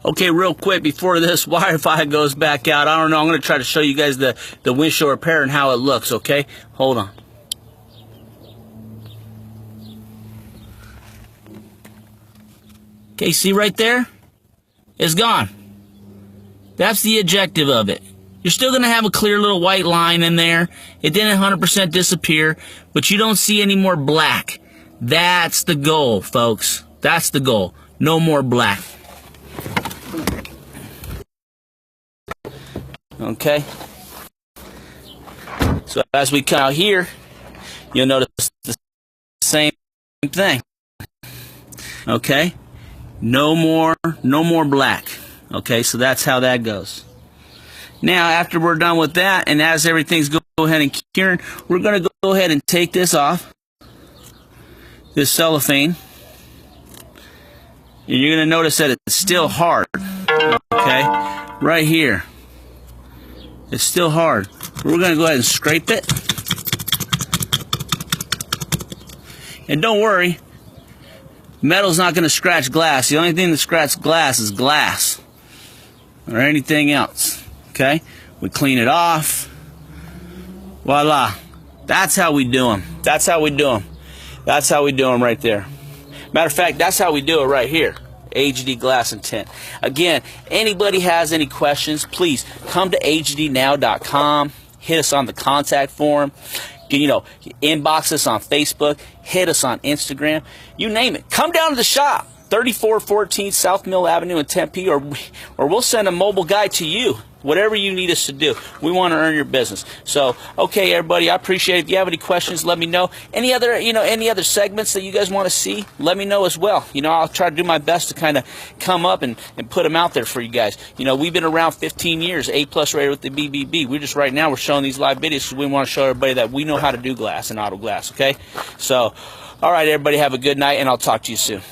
Okay, real quick before this Wi-Fi goes back out, I don't know, I'm going to try to show you guys the windshield repair and how it looks, okay? Hold on. Okay, see right there? It's gone. That's the objective of it. You're still going to have a clear little white line in there. It didn't 100% disappear, but you don't see any more black. That's the goal, folks. That's the goal. No more black. Okay? So as we come out here, you'll notice the same thing. Okay? No more black. Okay, so that's how that goes. Now, after we're done with that, and as everything's go ahead and curing, we're going to go ahead and take this off, this cellophane. And you're going to notice that it's still hard. Okay, right here. It's still hard. We're going to go ahead and scrape it. And don't worry, metal's not going to scratch glass. The only thing that scratches glass is glass or anything else. Okay? We clean it off. Voila. That's how we do them. That's how we do them. That's how we do them right there. Matter of fact, that's how we do it right here. AGD Glass and Tint. Again, anybody has any questions, please come to agdnow.com. Hit us on the contact form. You know, inbox us on Facebook. Hit us on Instagram. You name it. Come down to the shop. 3414 South Mill Avenue in Tempe, or we'll send a mobile guy to you. Whatever you need us to do, we want to earn your business. So, okay, everybody, I appreciate it. If you have any questions, let me know. Any other segments that you guys want to see, let me know as well. You know, I'll try to do my best to kind of come up and put them out there for you guys. You know, we've been around 15 years, A+ rated with the BBB. We're showing these live videos because we want to show everybody that we know how to do glass and auto glass. Okay, so, all right, everybody, have a good night, and I'll talk to you soon.